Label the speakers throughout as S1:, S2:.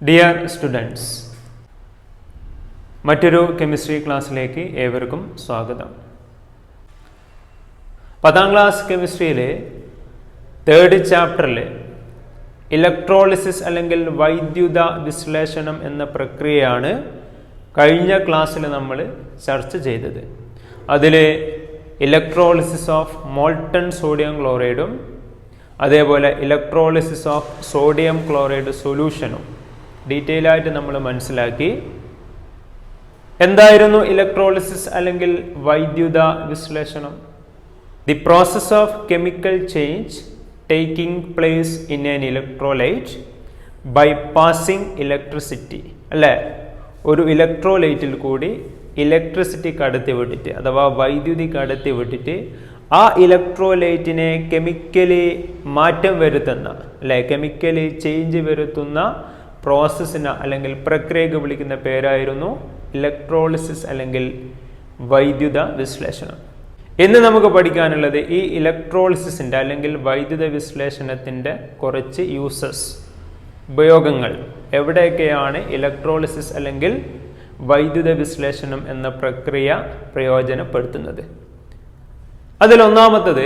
S1: Dear students, മറ്റൊരു chemistry ക്ലാസ്സിലേക്ക് ഏവർക്കും സ്വാഗതം. 10ാം ക്ലാസ് കെമിസ്ട്രിയിലെ 3rd ചാപ്റ്ററിൽ ഇലക്ട്രോളിസിസ് അല്ലെങ്കിൽ വൈദ്യുത വിശ്ലേഷണം എന്ന പ്രക്രിയയാണ് കഴിഞ്ഞ ക്ലാസ്സിൽ നമ്മൾ ചർച്ച ചെയ്തത്. അതിൽ ഇലക്ട്രോളിസിസ് ഓഫ് മോൾട്ടൺ സോഡിയം ക്ലോറൈഡും അതേപോലെ ഇലക്ട്രോളിസിസ് ഓഫ് സോഡിയം ക്ലോറൈഡ് സൊല്യൂഷനും ഡീറ്റെയിൽ ആയിട്ട് നമ്മൾ മനസ്സിലാക്കി. എന്തായിരുന്നു ഇലക്ട്രോളിസിസ് അല്ലെങ്കിൽ വൈദ്യുത വിശ്ലേഷണം? The process of chemical change taking place in an electrolyte by passing electricity. അല്ലേ, ഒരു ഇലക്ട്രോലൈറ്റിൽ കൂടി ഇലക്ട്രിസിറ്റി കടത്തി വിട്ടിട്ട് അഥവാ വൈദ്യുതി കടത്തി വിട്ടിട്ട് ആ ഇലക്ട്രോലൈറ്റിനെ കെമിക്കലി മാറ്റം വരുത്തുന്ന കെമിക്കലി ചേഞ്ച് വരുത്തുന്ന പ്രോസസ്സിന് അല്ലെങ്കിൽ പ്രക്രിയക്ക് വിളിക്കുന്ന പേരായിരുന്നു ഇലക്ട്രോളിസിസ് അല്ലെങ്കിൽ വൈദ്യുത വിശ്ലേഷണം. ഇന്ന് നമുക്ക് പഠിക്കാനുള്ളത് ഈ ഇലക്ട്രോളിസിസിൻ്റെ അല്ലെങ്കിൽ വൈദ്യുത വിശ്ലേഷണത്തിൻ്റെ കുറച്ച് യൂസസ്, ഉപയോഗങ്ങൾ. എവിടെയൊക്കെയാണ് ഇലക്ട്രോളിസിസ് അല്ലെങ്കിൽ വൈദ്യുത വിശ്ലേഷണം എന്ന പ്രക്രിയ പ്രയോജനപ്പെടുത്തുന്നത്? അതിലൊന്നാമത്തത്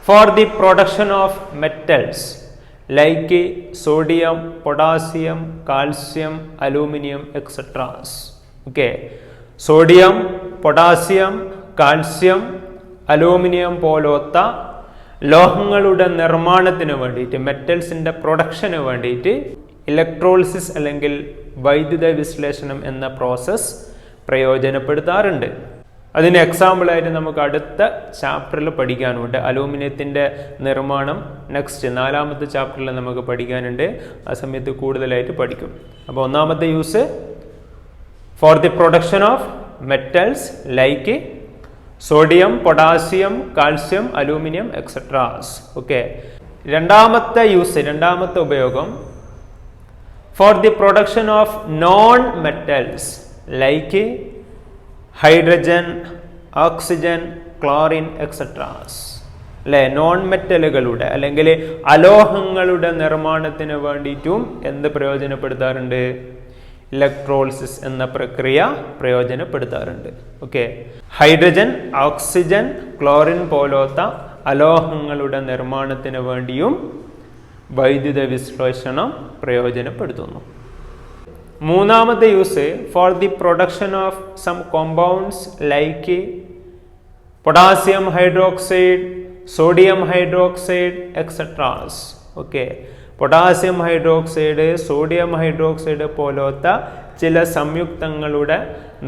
S1: for the production of metals like sodium, potassium, calcium, aluminium etceteras. Okay, sodium, potassium, calcium, aluminium പോലത്തെ ലോഹങ്ങളുടെ നിർമ്മാണത്തിന് വേണ്ടിയിട്ട്, മെറ്റൽസിൻ്റെ പ്രൊഡക്ഷന് വേണ്ടിയിട്ട് ഇലക്ട്രോളിസിസ് അല്ലെങ്കിൽ വൈദ്യുത വിശ്ലേഷണം എന്ന പ്രോസസ്സ് പ്രയോജനപ്പെടുത്താറുണ്ട്. അതിന് എക്സാമ്പിളായിട്ട് നമുക്ക് അടുത്ത ചാപ്റ്ററിൽ പഠിക്കാനുണ്ട്. അലൂമിനിയത്തിൻ്റെ നിർമ്മാണം നെക്സ്റ്റ് 4ാമത്തെ ചാപ്റ്ററിൽ നമുക്ക് പഠിക്കാനുണ്ട്. ആ സമയത്ത് കൂടുതലായിട്ട് പഠിക്കും. അപ്പോൾ ഒന്നാമത്തെ use for the production of metals like sodium, potassium, calcium, aluminium etceteras. Okay, രണ്ടാമത്തെ യൂസ്, രണ്ടാമത്തെ ഉപയോഗം for the production of non metals like hydrogen, oxygen, chlorine etceteras. അല്ലെ, നോൺ മെറ്റലുകളുടെ അല്ലെങ്കിൽ അലോഹങ്ങളുടെ നിർമ്മാണത്തിന് വേണ്ടിയിട്ടും എന്ത് പ്രയോജനപ്പെടുത്താറുണ്ട്? ഇലക്ട്രോളിസിസ് എന്ന പ്രക്രിയ പ്രയോജനപ്പെടുത്താറുണ്ട്. ഓക്കെ, ഹൈഡ്രജൻ, ഓക്സിജൻ, ക്ലോറിൻ പോലത്തെ അലോഹങ്ങളുടെ നിർമ്മാണത്തിന് വേണ്ടിയും വൈദ്യുത വിശ്ലേഷണം പ്രയോജനപ്പെടുത്തുന്നു. മൂന്നാമത്തെ use for the production of some compounds like potassium hydroxide, sodium hydroxide etceteras. Okay, potassium hydroxide, sodium hydroxide പോലത്തെ ചില സംയുക്തങ്ങളുടെ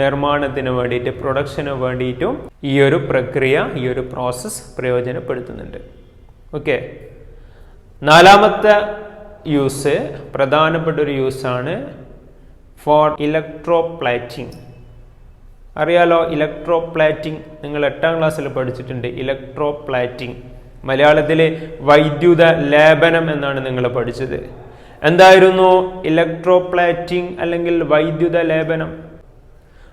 S1: നിർമ്മാണത്തിന് വേണ്ടിയിട്ട്, പ്രൊഡക്ഷന് വേണ്ടിയിട്ടും ഈ ഒരു പ്രക്രിയ, ഈ ഒരു പ്രോസസ്സ് പ്രയോജനപ്പെടുത്തുന്നുണ്ട്. ഓക്കെ, നാലാമത്തെ യൂസ്, പ്രധാനപ്പെട്ട ഒരു യൂസാണ് ഫോർ ഇലക്ട്രോപ്ലേറ്റിംഗ്. അറിയാലോ, ഇലക്ട്രോപ്ലേറ്റിംഗ് നിങ്ങൾ 8ാം ക്ലാസ്സിൽ പഠിച്ചിട്ടുണ്ട്. ഇലക്ട്രോപ്ലേറ്റിംഗ് മലയാളത്തിൽ വൈദ്യുത ലേപനം എന്നാണ് നിങ്ങൾ പഠിച്ചത്. എന്തായിരുന്നു ഇലക്ട്രോപ്ലേറ്റിംഗ് അല്ലെങ്കിൽ വൈദ്യുത ലേപനം?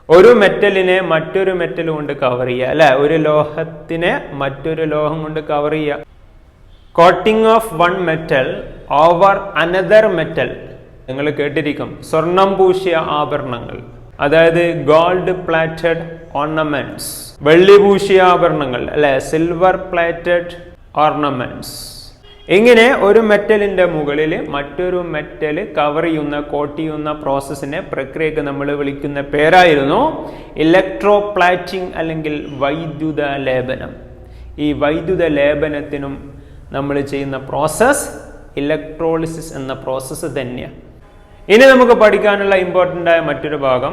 S1: ഒരു മെറ്റലിനെ മറ്റൊരു മെറ്റൽ കൊണ്ട് കവർ ചെയ്യുക. അല്ലെ, ഒരു ലോഹത്തിനെ മറ്റൊരു ലോഹം കൊണ്ട് കവർ ചെയ്യുക. Coating of one metal over another metal. നിങ്ങൾ കേട്ടിരിക്കും സ്വർണം പൂശിയ ആഭരണങ്ങൾ, അതായത് ഗോൾഡ് പ്ലാറ്റഡ് ഓർണമെന്റ്സ്, വെള്ളി പൂശിയ ആഭരണങ്ങൾ, അല്ലെ, സിൽവർ പ്ലാറ്റഡ് ഓർണമെന്റ്സ്. ഇങ്ങനെ ഒരു മെറ്റലിന്റെ മുകളിൽ മറ്റൊരു മെറ്റൽ കവർ ചെയ്യുന്ന, കോട്ട് ചെയ്യുന്ന പ്രോസസ്സിനെ, പ്രക്രിയക്ക് നമ്മൾ വിളിക്കുന്ന പേരായിരുന്നു ഇലക്ട്രോപ്ലേറ്റിംഗ് അല്ലെങ്കിൽ വൈദ്യുത ലേപനം. ഈ വൈദ്യുത ലേപനത്തിനും നമ്മൾ ചെയ്യുന്ന പ്രോസസ് ഇലക്ട്രോളിസിസ് എന്ന പ്രോസസ്സ് തന്നെയാണ്. ഇനി നമുക്ക് പഠിക്കാനുള്ള ഇമ്പോർട്ടൻ്റ് ആയ മറ്റൊരു ഭാഗം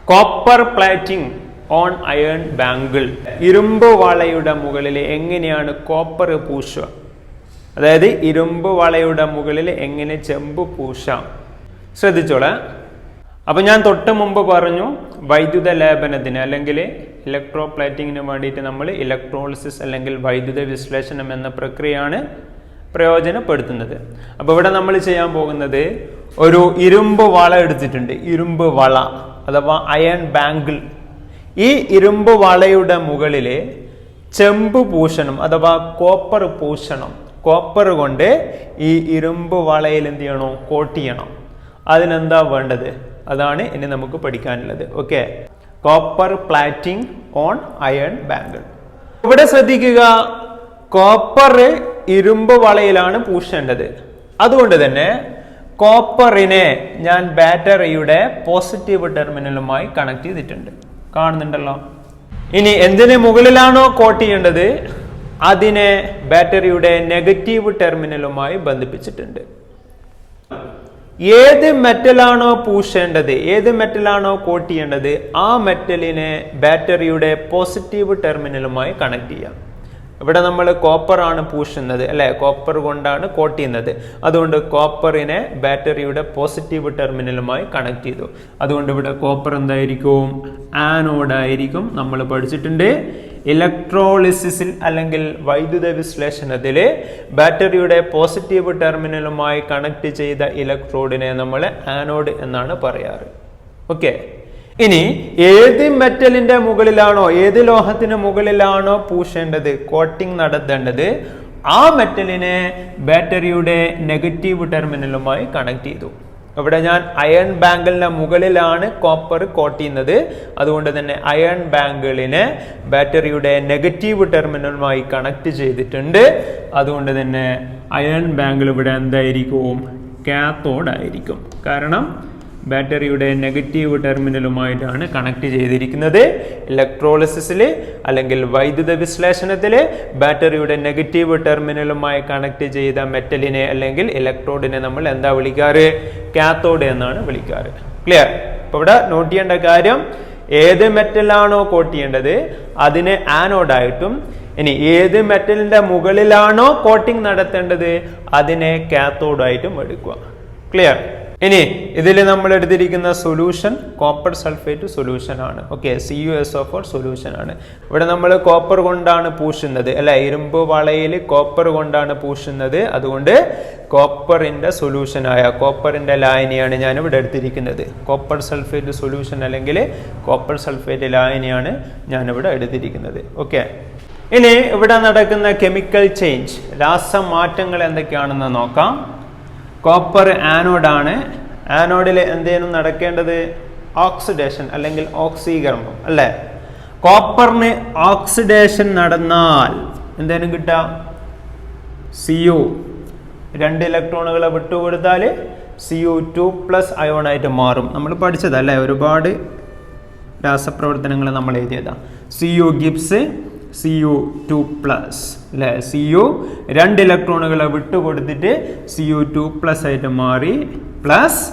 S1: copper plating on iron bangle. ഇരുമ്പ് വളയുടെ മുകളിൽ എങ്ങനെയാണ് കോപ്പർ പൂശുക, അതായത് ഇരുമ്പ് വളയുടെ മുകളിൽ എങ്ങനെ ചെമ്പ് പൂശാം, ശ്രദ്ധിച്ചോളെ. അപ്പം ഞാൻ തൊട്ട് മുമ്പ് പറഞ്ഞു വൈദ്യുത ലേപനത്തിന് അല്ലെങ്കിൽ ഇലക്ട്രോപ്ലേറ്റിങ്ങിന് വേണ്ടിയിട്ട് നമ്മൾ ഇലക്ട്രോളിസിസ് അല്ലെങ്കിൽ വൈദ്യുത വിശ്ലേഷണം എന്ന പ്രക്രിയയാണ് പ്രയോജനപ്പെടുത്തുന്നത്. അപ്പോൾ ഇവിടെ നമ്മൾ ചെയ്യാൻ പോകുന്നത് ഒരു ഇരുമ്പ് വള എടുത്തിട്ടുണ്ട്. ഇരുമ്പ് വള അഥവാ അയൺ ബാങ്കിൾ. ഈ ഇരുമ്പ് വളയുടെ മുകളിൽ ചെമ്പ് പൂശണം അഥവാ കോപ്പർ പൂശണം. കോപ്പർ കൊണ്ട് ഈ ഇരുമ്പ് വളയിൽ എന്ത് ചെയ്യണം? കോട്ട് ചെയ്യണം. അതിനെന്താ വേണ്ടത്? അതാണ് ഇനി നമുക്ക് പഠിക്കാനുള്ളത്. Okay, copper plating on iron bangle. ഇവിടെ ശ്രദ്ധിക്കുക, കോപ്പർ ഇരുമ്പ് വളയിലാണ് പൂശേണ്ടത്. അതുകൊണ്ട് തന്നെ കോപ്പറിനെ ഞാൻ ബാറ്ററിയുടെ പോസിറ്റീവ് ടെർമിനലുമായി കണക്ട് ചെയ്തിട്ടുണ്ട്, കാണുന്നുണ്ടല്ലോ. ഇനി എന്തിന് മുകളിലാണോ കോട്ട് ചെയ്യേണ്ടത് അതിനെ ബാറ്ററിയുടെ നെഗറ്റീവ് ടെർമിനലുമായി ബന്ധിപ്പിച്ചിട്ടുണ്ട്. ഏത് മെറ്റലാണോ പൂശേണ്ടത്, ഏത് മെറ്റലാണോ കോട്ട് ചെയ്യേണ്ടത്, ആ മെറ്റലിനെ ബാറ്ററിയുടെ പോസിറ്റീവ് ടെർമിനലുമായി കണക്ട് ചെയ്യാം. ഇവിടെ നമ്മൾ കോപ്പർ ആണ് പൂശുന്നത് അല്ലെ, കോപ്പർ കൊണ്ടാണ് കോട്ട് ചെയ്യുന്നത്. അതുകൊണ്ട് കോപ്പറിനെ ബാറ്ററിയുടെ പോസിറ്റീവ് ടെർമിനലുമായി കണക്ട് ചെയ്തു. അതുകൊണ്ട് ഇവിടെ കോപ്പർ എന്തായിരിക്കും? ആനോഡ് ആയിരിക്കും. നമ്മൾ പഠിച്ചിട്ടുണ്ട് ഇലക്ട്രോളിസിസിൽ അല്ലെങ്കിൽ വൈദ്യുത വിശ്ലേഷണത്തിൽ ബാറ്ററിയുടെ പോസിറ്റീവ് ടെർമിനലുമായി കണക്ട് ചെയ്ത ഇലക്ട്രോഡിനെ നമ്മൾ ആനോഡ് എന്നാണ് പറയാറ്. ഓക്കെ, ഇനി ഏത് മെറ്റലിന്റെ മുകളിലാണോ, ഏത് ലോഹത്തിന് മുകളിലാണോ പൂശേണ്ടത്, കോട്ടിംഗ് നടത്തേണ്ടത്, ആ മെറ്റലിനെ ബാറ്ററിയുടെ നെഗറ്റീവ് ടെർമിനലുമായി കണക്ട് ചെയ്തു. ഇവിടെ ഞാൻ അയൺ ബാങ്കിളിന്റെ മുകളിലാണ് കോപ്പർ കോട്ട് ചെയ്യുന്നത്. അതുകൊണ്ട് തന്നെ അയൺ ബാങ്കിളിനെ ബാറ്ററിയുടെ നെഗറ്റീവ് ടെർമിനലുമായി കണക്ട് ചെയ്തിട്ടുണ്ട്. അതുകൊണ്ട് തന്നെ അയൺ ബാങ്കിൾ ഇവിടെ എന്തായിരിക്കും? കാത്തോഡ് ആയിരിക്കും. കാരണം ബാറ്ററിയുടെ നെഗറ്റീവ് ടെർമിനലുമായിട്ടാണ് കണക്ട് ചെയ്തിരിക്കുന്നത്. ഇലക്ട്രോളിസിസിൽ അല്ലെങ്കിൽ വൈദ്യുത വിശ്ലേഷണത്തിൽ ബാറ്ററിയുടെ നെഗറ്റീവ് ടെർമിനലുമായി കണക്ട് ചെയ്ത മെറ്റലിനെ അല്ലെങ്കിൽ ഇലക്ട്രോഡിനെ നമ്മൾ എന്താ വിളിക്കാറ്? കാത്തോഡ് എന്നാണ് വിളിക്കാറ്. ക്ലിയർ? അപ്പൊ ഇവിടെ നോട്ട് ചെയ്യേണ്ട കാര്യം, ഏത് മെറ്റലാണോ കോട്ട് ചെയ്യേണ്ടത് അതിനെ ആനോഡായിട്ടും, ഇനി ഏത് മെറ്റലിന്റെ മുകളിലാണോ കോട്ടിംഗ് നടത്തേണ്ടത് അതിനെ കാത്തോഡായിട്ടും എടുക്കുക. ക്ലിയർ? ഇനി ഇതിൽ നമ്മൾ എടുത്തിരിക്കുന്ന സൊല്യൂഷൻ കോപ്പർ സൾഫേറ്റ് സൊല്യൂഷൻ ആണ്. ഓക്കെ, CuSO4 സൊല്യൂഷൻ ആണ്. ഇവിടെ നമ്മൾ കോപ്പർ കൊണ്ടാണ് പൂശുന്നത് അല്ലെ, ഇരുമ്പ് വളയിൽ കോപ്പർ കൊണ്ടാണ് പൂശുന്നത്. അതുകൊണ്ട് കോപ്പറിന്റെ സൊല്യൂഷനായ കോപ്പറിന്റെ ലായനിയാണ് ഞാൻ ഇവിടെ എടുത്തിരിക്കുന്നത്. കോപ്പർ സൾഫേറ്റ് സൊല്യൂഷൻ അല്ലെങ്കിൽ കോപ്പർ സൾഫേറ്റ് ലായനിയാണ് ഞാനിവിടെ എടുത്തിരിക്കുന്നത്. ഓക്കെ, ഇനി ഇവിടെ നടക്കുന്ന കെമിക്കൽ ചേഞ്ച്, രാസമാറ്റങ്ങൾ എന്തൊക്കെയാണെന്ന് നോക്കാം. കോപ്പർ ആനോഡാണ്. ആനോഡിൽ എന്തേലും നടക്കേണ്ടത്? ഓക്സിഡേഷൻ അല്ലെങ്കിൽ ഓക്സീകരണം അല്ലെ. കോപ്പറിന് ഓക്സിഡേഷൻ നടന്നാൽ എന്തേലും കിട്ടാം? Cu, 2 ഇലക്ട്രോണുകളെ വിട്ടുകൊടുത്താൽ Cu2+ അയോണായിട്ട് മാറും. നമ്മൾ പഠിച്ചതല്ലേ, ഒരുപാട് രാസപ്രവർത്തനങ്ങൾ നമ്മൾ എഴുതിയതാ. Cu ഗിബ്സ് Cu2+ അല്ലെ. Cu 2 ഇലക്ട്രോണുകളെ വിട്ടുകൊടുത്തിട്ട് Cu2+ ആയിട്ട് മാറി, പ്ലസ്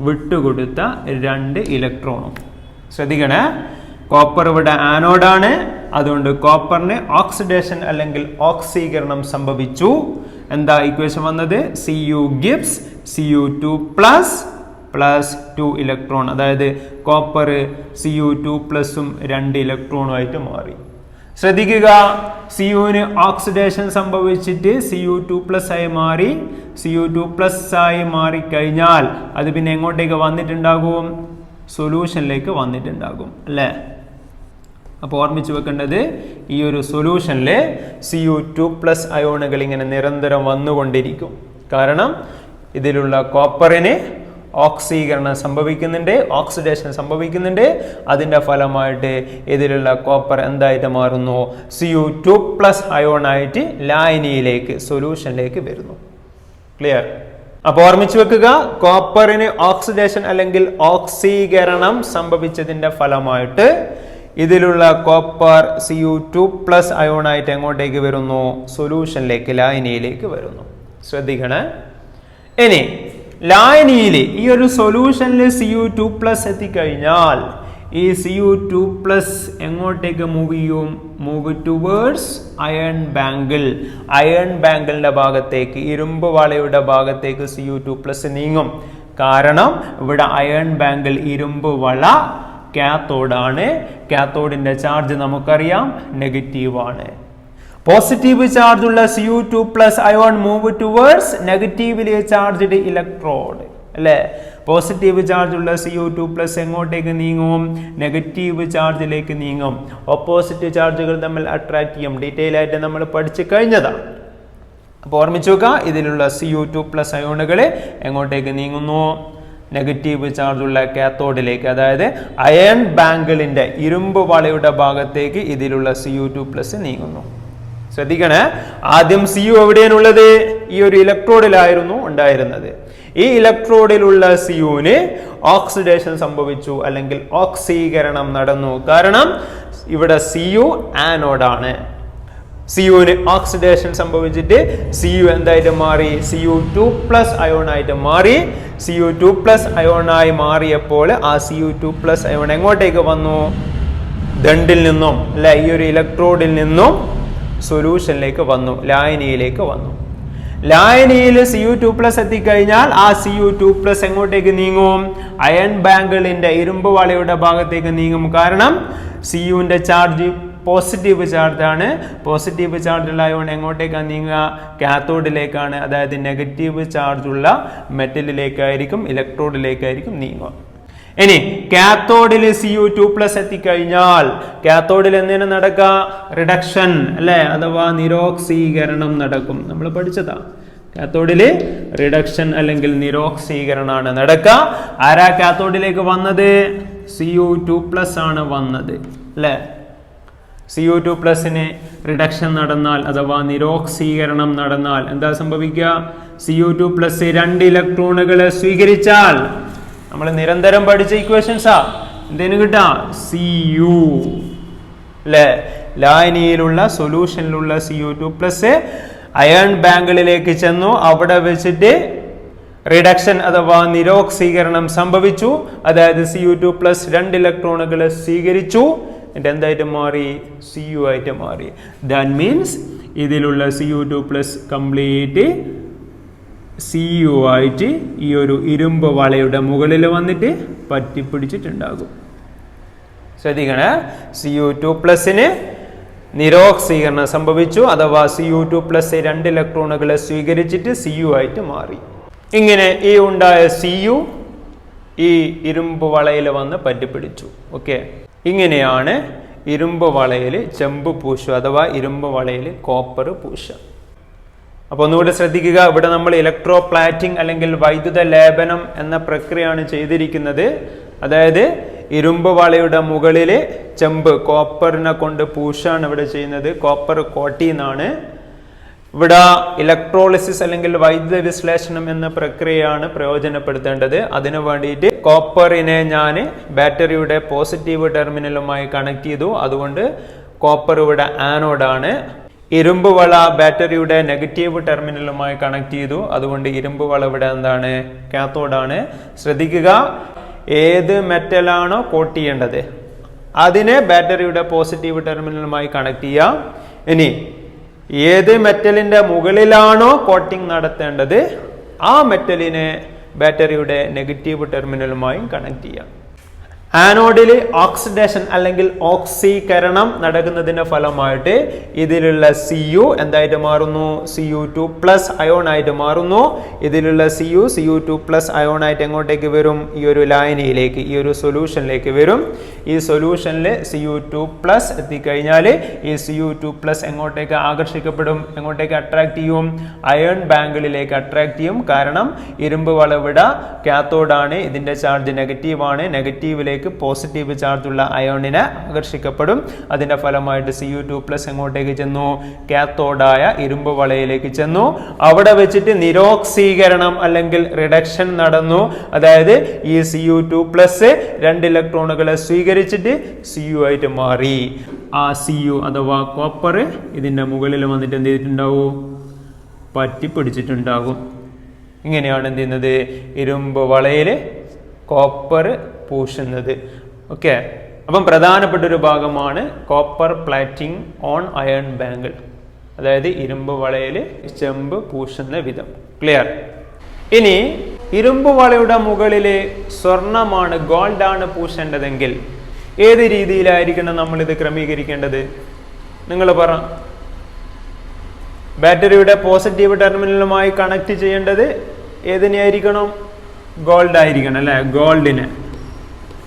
S1: വിട്ടുകൊടുത്ത 2 ഇലക്ട്രോണും. ശ്രദ്ധിക്കണേ, കോപ്പർ ഇവിടെ ആനോഡാണ്. അതുകൊണ്ട് കോപ്പറിന് ഓക്സിഡേഷൻ അല്ലെങ്കിൽ ഓക്സീകരണം സംഭവിച്ചു. എന്താ ഇക്വേഷൻ വന്നത്? Cu Gibbs Cu2+ plus 2 electron. അതായത് കോപ്പർ Cu2+ഉം 2 ഇലക്ട്രോണുമായിട്ട് മാറി. ശ്രദ്ധിക്കുക, Cuന് ഓക്സിഡേഷൻ സംഭവിച്ചിട്ട് Cu2+ ആയി മാറി. Cu2+ ആയി മാറിക്കഴിഞ്ഞാൽ അത് പിന്നെ എങ്ങോട്ടേക്ക് വന്നിട്ടുണ്ടാകും? സൊല്യൂഷനിലേക്ക് വന്നിട്ടുണ്ടാകും അല്ലേ. അപ്പോൾ ഓർമ്മിച്ച് വെക്കേണ്ടത്, ഈ ഒരു സൊല്യൂഷനിൽ Cu2+ അയോണുകൾ ഇങ്ങനെ നിരന്തരം വന്നുകൊണ്ടിരിക്കും. കാരണം ഇതിലുള്ള കോപ്പറിന് ഓക്സീകരണം സംഭവിക്കുന്നുണ്ട്, ഓക്സിഡേഷൻ സംഭവിക്കുന്നുണ്ട്. അതിൻ്റെ ഫലമായിട്ട് ഇതിലുള്ള കോപ്പർ എന്തായിട്ട് മാറുന്നു? Cu2+ അയോണായിട്ട് ലായനിയിലേക്ക്, സൊല്യൂഷനിലേക്ക് വരുന്നു. ക്ലിയർ? അപ്പോൾ ഓർമ്മിച്ചു വെക്കുക, കോപ്പറിന് ഓക്സിഡേഷൻ അല്ലെങ്കിൽ ഓക്സീകരണം സംഭവിച്ചതിൻ്റെ ഫലമായിട്ട് ഇതിലുള്ള കോപ്പർ Cu2+ അയോണായിട്ട് എങ്ങോട്ടേക്ക് വരുന്നു? സൊല്യൂഷനിലേക്ക്, ലായനിയിലേക്ക് വരുന്നു. ശ്രദ്ധിക്കണേ. ഇനി ലായനിയിൽ ഈ ഒരു സൊല്യൂഷനിൽ Cu2+ എത്തിക്കഴിഞ്ഞാൽ ഈ Cu2+ എങ്ങോട്ടേക്ക് മൂവ് ചെയ്യും? Move towards iron bangle. Iron ബാങ്കിളിന്റെ ഭാഗത്തേക്ക്, ഇരുമ്പ് വളയുടെ ഭാഗത്തേക്ക് Cu2+ നീങ്ങും. കാരണം ഇവിടെ അയൺ ബാങ്കിൾ ഇരുമ്പ് വള കാത്തോഡാണ്. കാത്തോഡിന്റെ ചാർജ് നമുക്കറിയാം നെഗറ്റീവാണ്. പോസിറ്റീവ് ചാർജ് ഉള്ള Cu2+ ion move towards negatively charged electrode അല്ലേ. പോസിറ്റീവ് ചാർജ് ഉള്ള Cu2+ എങ്ങോട്ടേക്ക് നീങ്ങും? നെഗറ്റീവ് ചാർജിലേക്ക് നീങ്ങും. ഓപ്പോസിറ്റ് ചാർജുകൾ തമ്മിൽ അട്രാക്ട് ചെയ്യും. ഡീറ്റെയിൽ ആയിട്ട് നമ്മൾ പഠിച്ചു കഴിഞ്ഞതാണ്. അപ്പോൾ ഓർമ്മിച്ചു നോക്കുക, ഇതിലുള്ള Cu2+ അയോണുകൾ എങ്ങോട്ടേക്ക് നീങ്ങുന്നു? നെഗറ്റീവ് ചാർജുള്ള കാത്തോഡിലേക്ക്, അതായത് അയൺ ബാങ്കിളിന്റെ ഇരുമ്പ് വളയുടെ ഭാഗത്തേക്ക് ഇതിലുള്ള Cu2+ നീങ്ങുന്നു. ശ്രദ്ധിക്കണേ, ആദ്യം Cu എവിടെയാണുള്ളത്? ഈ ഒരു ഇലക്ട്രോഡിലായിരുന്നു ഉണ്ടായിരുന്നത്. ഈ ഇലക്ട്രോഡിലുള്ള Cuന് ഓക്സിഡേഷൻ സംഭവിച്ചു, അല്ലെങ്കിൽ ഓക്സീകരണം നടന്നു. കാരണം ഇവിടെ Cu ആനോഡാണ്. Cuന് ഓക്സിഡേഷൻ സംഭവിച്ചിട്ട് Cu എന്തായിട്ട് മാറി? Cu2+ അയോണായിട്ട് മാറി. Cu2+ അയോണായി മാറിയപ്പോൾ ആ Cu2+ അയോൺ എങ്ങോട്ടേക്ക് വന്നു? ദണ്ടിൽ നിന്നും, അല്ലെ, ഈ ഒരു ഇലക്ട്രോഡിൽ നിന്നും സൊല്യൂഷനിലേക്ക് വന്നു, ലായനിയിലേക്ക് വന്നു. ലായനിയിൽ Cu2+ എത്തിക്കഴിഞ്ഞാൽ ആ Cu2+ എങ്ങോട്ടേക്ക് നീങ്ങും? അയൺ ബാങ്കിളിന്റെ ഇരുമ്പ് വളയുടെ ഭാഗത്തേക്ക് നീങ്ങും. കാരണം Cuന്റെ ചാർജ് പോസിറ്റീവ് ചാർജാണ്. പോസിറ്റീവ് ചാർജുള്ള അയോൺ എങ്ങോട്ടേക്കാണ് നീങ്ങുക? കാത്തോഡിലേക്കാണ്. അതായത് നെഗറ്റീവ് ചാർജുള്ള മെറ്റലിലേക്കായിരിക്കും, ഇലക്ട്രോഡിലേക്കായിരിക്കും നീങ്ങുക. ഇനി കാത്തോഡിൽ Cu2+ എത്തിക്കഴിഞ്ഞാൽ കാത്തോഡിൽ എന്തിനാ നടക്കുക? റിഡക്ഷൻ, അല്ലെ, അഥവാ നിരോക്സീകരണം നടക്കും. നമ്മൾ പഠിച്ചതാ, കാത്തോഡില് റിഡക്ഷൻ അല്ലെങ്കിൽ നിരോക്സീകരണമാണ് നടക്കുക. ആരാ കാത്തോഡിലേക്ക് വന്നത്? Cu2+ ആണ് വന്നത്, അല്ലെ. Cu2+ റിഡക്ഷൻ നടന്നാൽ അഥവാ നിരോക്സീകരണം നടന്നാൽ എന്താ സംഭവിക്കുക? Cu2+ 2 ഇലക്ട്രോണുകളെ സ്വീകരിച്ചാൽ, നമ്മൾ നിരന്തരം പഠിച്ച ഇക്വേഷൻസാ, എന്തേലും കിട്ടാ? Cu, അല്ലെ, ലായനിയിലുള്ള സൊല്യൂഷനിലുള്ള Cu2+ അയൺ ബാങ്കിളിലേക്ക് ചെന്നു. അവിടെ വെച്ചിട്ട് റിഡക്ഷൻ അഥവാ നിരോക്സീകരണം സംഭവിച്ചു. അതായത് Cu2+ 2 ഇലക്ട്രോണുകളെ സ്വീകരിച്ചു. എന്നിട്ട് എന്തായിട്ട് മാറി? Cu ആയിട്ട് മാറി. ദാറ്റ് മീൻസ് ഇതിലുള്ള Cu2+ കംപ്ലീറ്റ് Cu ആയിട്ട് ഈ ഒരു ഇരുമ്പ് വളയുടെ മുകളിൽ വന്നിട്ട് പറ്റിപ്പിടിച്ചിട്ടുണ്ടാകും. ശ്രദ്ധിക്കണേ, Cu2+ നിരോക്സീകരണം സംഭവിച്ചു, അഥവാ Cu2+ 2 ഇലക്ട്രോണുകളെ സ്വീകരിച്ചിട്ട് Cu ആയിട്ട് മാറി. ഇങ്ങനെ ഈ ഉണ്ടായ Cu ഈ ഇരുമ്പ് വളയിൽ വന്ന് പറ്റിപ്പിടിച്ചു. ഓക്കെ, ഇങ്ങനെയാണ് ഇരുമ്പ് വളയിൽ ചെമ്പ് പൂശുക, അഥവാ ഇരുമ്പ് വളയിൽ കോപ്പർ പൂശുക. അപ്പോൾ ഒന്നുകൂടി ശ്രദ്ധിക്കുക, ഇവിടെ നമ്മൾ ഇലക്ട്രോപ്ലാറ്റിംഗ് അല്ലെങ്കിൽ വൈദ്യുത ലേപനം എന്ന പ്രക്രിയയാണ് ചെയ്തിരിക്കുന്നത്. അതായത് ഇരുമ്പ് വളയുടെ മുകളിൽ ചെമ്പ് കോപ്പറിനെ കൊണ്ട് പൂശാണ് ഇവിടെ ചെയ്യുന്നത്. കോപ്പർ കോട്ടീന്നാണ്. ഇവിടെ ഇലക്ട്രോളിസിസ് അല്ലെങ്കിൽ വൈദ്യുത വിശ്ലേഷണം എന്ന പ്രക്രിയയാണ് പ്രയോജനപ്പെടുത്തേണ്ടത്. അതിനു വേണ്ടിയിട്ട് കോപ്പറിനെ ഞാൻ ബാറ്ററിയുടെ പോസിറ്റീവ് ടെർമിനലുമായി കണക്ട് ചെയ്തു. അതുകൊണ്ട് കോപ്പർ ഇവിടെ ആനോഡാണ്. ഇരുമ്പ് വള ബാറ്ററിയുടെ നെഗറ്റീവ് ടെർമിനലുമായി കണക്ട് ചെയ്തു. അതുകൊണ്ട് ഇരുമ്പ് വള ഇവിടെ എന്താണ്? കാത്തോഡാണ്. ശ്രദ്ധിക്കുക, ഏത് മെറ്റലാണോ കോട്ട് ചെയ്യേണ്ടത് അതിനെ ബാറ്ററിയുടെ പോസിറ്റീവ് ടെർമിനലുമായി കണക്ട് ചെയ്യാം. ഇനി ഏത് മെറ്റലിന്റെ മുകളിലാണോ കോട്ടിംഗ് നടത്തേണ്ടത് ആ മെറ്റലിനെ ബാറ്ററിയുടെ നെഗറ്റീവ് ടെർമിനലുമായും കണക്ട് ചെയ്യാം. ആനോഡിൽ ഓക്സിഡേഷൻ അല്ലെങ്കിൽ ഓക്സീകരണം നടക്കുന്നതിന്റെ ഫലമായിട്ട് ഇതിലുള്ള Cu എന്തായിട്ട് മാറുന്നു? Cu2+ അയോൺ ആയിട്ട് മാറുന്നു. ഇതിലുള്ള Cu2+ അയോൺ ആയിട്ട് എങ്ങോട്ടേക്ക് വരും? ഈ ഒരു ലായനിയിലേക്ക്, ഈ ഒരു സൊല്യൂഷനിലേക്ക് വരും. ഈ സൊല്യൂഷനിൽ Cu2+ എത്തിക്കഴിഞ്ഞാൽ ഈ Cu2+ എങ്ങോട്ടേക്ക് ആകർഷിക്കപ്പെടും? എങ്ങോട്ടേക്ക് അട്രാക്ട് ചെയ്യും? അയൺ ബാങ്കിളിലേക്ക് അട്രാക്ട് ചെയ്യും. കാരണം ഇരുമ്പ് വളവിട കാത്തോഡാണ്, ഇതിന്റെ ചാർജ് നെഗറ്റീവാണ്. നെഗറ്റീവിലേക്ക് പോസിറ്റീവ് ചാർജുള്ള അയോണിനെ ആകർഷിക്കപ്പെടും. അതിന്റെ ഫലമായിട്ട് Cu2+ എങ്ങോട്ടേക്ക് ചെന്നു? കാത്തോഡായ ഇരുമ്പ് വളയിലേക്ക് ചെന്നു. അവിടെ വെച്ചിട്ട് നിരോക്സീകരണം അല്ലെങ്കിൽ റിഡക്ഷൻ നടന്നു. അതായത് ഈ Cu2+ 2 ഇലക്ട്രോണുകളെ സ്വീകരിച്ചിട്ട് Cu ആയിട്ട് മാറി. ആ Cu അഥവാ കോപ്പർ ഇതിന്റെ മുകളിൽ വന്നിട്ട് എന്ത് ചെയ്തിട്ടുണ്ടാവും? പറ്റി പിടിച്ചിട്ടുണ്ടാകും. ഇങ്ങനെയാണ് എന്ത് ചെയ്യുന്നത്? ഇരുമ്പ് വളയിൽ കോപ്പർ പൂശുന്നത്. ഓക്കെ, അപ്പം പ്രധാനപ്പെട്ട ഒരു ഭാഗമാണ് copper plating on iron bangle, അതായത് ഇരുമ്പ് വളയിൽ ചെമ്പ് പൂശുന്ന വിധം. ക്ലിയർ? ഇനി ഇരുമ്പ് വളയുടെ മുകളിൽ സ്വർണമാണ്, ഗോൾഡാണ് പൂശേണ്ടതെങ്കിൽ ഏത് രീതിയിലായിരിക്കണം നമ്മൾ ഇത് ക്രമീകരിക്കേണ്ടത്? നിങ്ങൾ പറ. ബാറ്ററിയുടെ പോസിറ്റീവ് ടെർമിനലുമായി കണക്ട് ചെയ്യേണ്ടത് ഏതിനെയായിരിക്കണം? ഗോൾഡ് ആയിരിക്കണം, അല്ലെ? ഗോൾഡിനെ,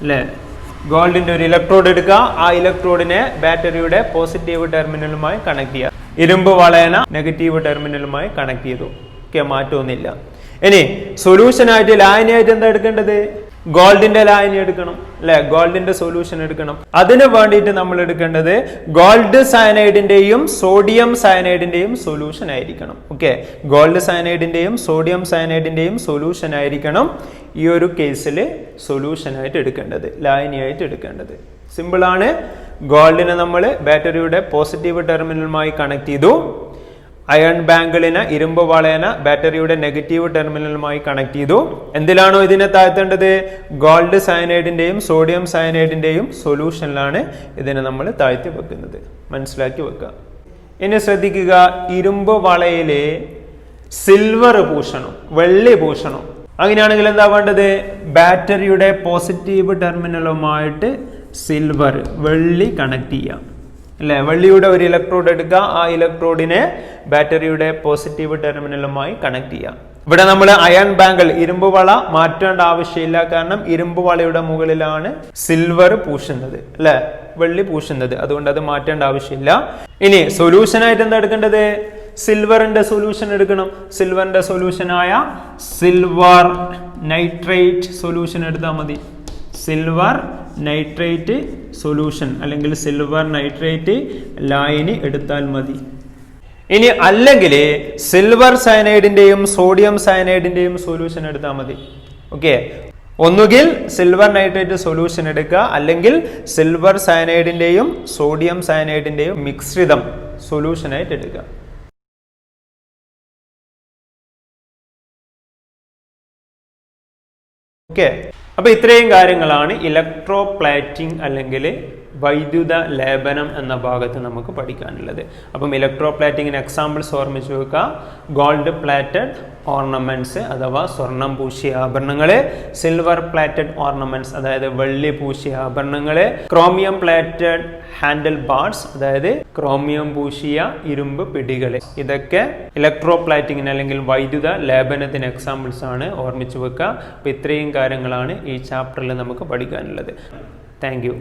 S1: അല്ലെ? ഗോൾഡിന്റെ ഒരു ഇലക്ട്രോഡ് എടുക്കുക, ആ ഇലക്ട്രോഡിനെ ബാറ്ററിയുടെ പോസിറ്റീവ് ടെർമിനലുമായി കണക്ട് ചെയ്യുക. ഇരുമ്പ് വളയന നെഗറ്റീവ് ടെർമിനലുമായി കണക്ട് ചെയ്തു. ഓക്കെ, മാറ്റമൊന്നുമില്ല. ഇനി സൊല്യൂഷൻ ആയിട്ട് ലായനിയായിട്ട് എന്താ എടുക്കേണ്ടത്? ഗോൾഡിന്റെ ലായനി എടുക്കണം അല്ലെ, ഗോൾഡിന്റെ സൊല്യൂഷൻ എടുക്കണം. അതിന് വേണ്ടിയിട്ട് നമ്മൾ എടുക്കേണ്ടത് ഗോൾഡ് സയനൈഡിന്റെയും സോഡിയം സയനൈഡിന്റെയും സൊല്യൂഷൻ ആയിരിക്കണം. ഓക്കെ, ഗോൾഡ് സയനൈഡിന്റെയും സോഡിയം സയനൈഡിന്റെയും സൊല്യൂഷൻ ആയിരിക്കണം ഈ ഒരു കേസിൽ സൊല്യൂഷൻ ആയിട്ട് എടുക്കേണ്ടത്, ലായനിയായിട്ട് എടുക്കേണ്ടത്. സിമ്പിൾ ആണ്. ഗോൾഡിനെ നമ്മൾ ബാറ്ററിയുടെ പോസിറ്റീവ് ടെർമിനലുമായി കണക്ട് ചെയ്തു. അയൺ ബാങ്കിളിനെ, ഇരുമ്പ് വളയനെ ബാറ്ററിയുടെ നെഗറ്റീവ് ടെർമിനലുമായി കണക്ട് ചെയ്തു. എന്തിലാണോ ഇതിനെ താഴ്ത്തേണ്ടത്? ഗോൾഡ് സയനൈഡിന്റെയും സോഡിയം സയനൈഡിന്റെയും സൊല്യൂഷനിലാണ് ഇതിനെ നമ്മൾ താഴ്ത്തി വെക്കുന്നത്. മനസ്സിലാക്കി വെക്കുക. ഇനി ശ്രദ്ധിക്കുക, ഇരുമ്പ് വളയിലെ സിൽവർ പൂശണം, വെള്ളി പൂശണം. അങ്ങനെയാണെങ്കിൽ എന്താ വേണ്ടത്? ബാറ്ററിയുടെ പോസിറ്റീവ് ടെർമിനലുമായിട്ട് സിൽവർ, വെള്ളി കണക്ട് ചെയ്യാം അല്ലെ. വെള്ളിയുടെ ഒരു ഇലക്ട്രോഡ് എടുക്കുക, ആ ഇലക്ട്രോഡിനെ ബാറ്ററിയുടെ പോസിറ്റീവ് ടെർമിനലുമായി കണക്ട് ചെയ്യാം. ഇവിടെ നമ്മൾ അയൺ ബാങ്കിൾ, ഇരുമ്പ് വള മാറ്റേണ്ട ആവശ്യമില്ല. കാരണം ഇരുമ്പ് വളയുടെ മുകളിലാണ് സിൽവർ പൂശുന്നത് അല്ലെ, വെള്ളി പൂശുന്നത്. അതുകൊണ്ട് അത് മാറ്റേണ്ട ആവശ്യമില്ല. ഇനി സൊല്യൂഷൻ ആയിട്ട് എന്താ എടുക്കേണ്ടത്? സിൽവറിന്റെ സൊല്യൂഷൻ എടുക്കണം. സിൽവറിന്റെ സൊല്യൂഷനായ സിൽവർ നൈട്രേറ്റ് സൊല്യൂഷൻ എടുത്താൽ മതി. സിൽവർ നൈട്രേറ്റ് സൊല്യൂഷൻ അല്ലെങ്കിൽ സിൽവർ നൈട്രേറ്റ് ലായനി എടുത്താൽ മതി. ഇനി അല്ലെങ്കിൽ സിൽവർ സയനൈഡിന്റെയും സോഡിയം സയനൈഡിന്റെയും സൊല്യൂഷൻ എടുത്താൽ മതി. ഓക്കെ, ഒന്നുകിൽ സിൽവർ നൈട്രേറ്റ് സൊല്യൂഷൻ എടുക്കുക, അല്ലെങ്കിൽ സിൽവർ സയനൈഡിന്റെയും സോഡിയം സയനൈഡിന്റെയും മിശ്രിതം സൊല്യൂഷൻ ആയിട്ട് എടുക്കുക. ഓക്കെ, അപ്പൊ ഇത്രയും കാര്യങ്ങളാണ് ഇലക്ട്രോപ്ലേറ്റിംഗ് അല്ലെങ്കിൽ വൈദ്യുത ലേപനം എന്ന ഭാഗത്ത് നമുക്ക് പഠിക്കാനുള്ളത്. അപ്പം ഇലക്ട്രോപ്ലേറ്റിംഗിന് എക്സാമ്പിൾസ് ഓർമ്മിച്ച് വെക്കുക. ഗോൾഡ് പ്ലേറ്റഡ് ഓർണമെന്റ്സ് അഥവാ സ്വർണം പൂശിയ ആഭരണങ്ങൾ, സിൽവർ പ്ലേറ്റഡ് ഓർണമെന്റ്സ് അതായത് വെള്ളി പൂശിയ ആഭരണങ്ങൾ, ക്രോമിയം പ്ലേറ്റഡ് ഹാൻഡിൽ ബാർസ് അതായത് ക്രോമിയം പൂശിയ ഇരുമ്പ് പിടികൾ. ഇതൊക്കെ ഇലക്ട്രോപ്ലേറ്റിംഗിന് അല്ലെങ്കിൽ വൈദ്യുത ലേപനത്തിന് എക്സാമ്പിൾസ് ആണ്, ഓർമ്മിച്ച് വെക്കുക. അപ്പോൾ ഇത്രയും കാര്യങ്ങളാണ് ഈ ചാപ്റ്ററിൽ നമുക്ക് പഠിക്കാനുള്ളത്. Thank you.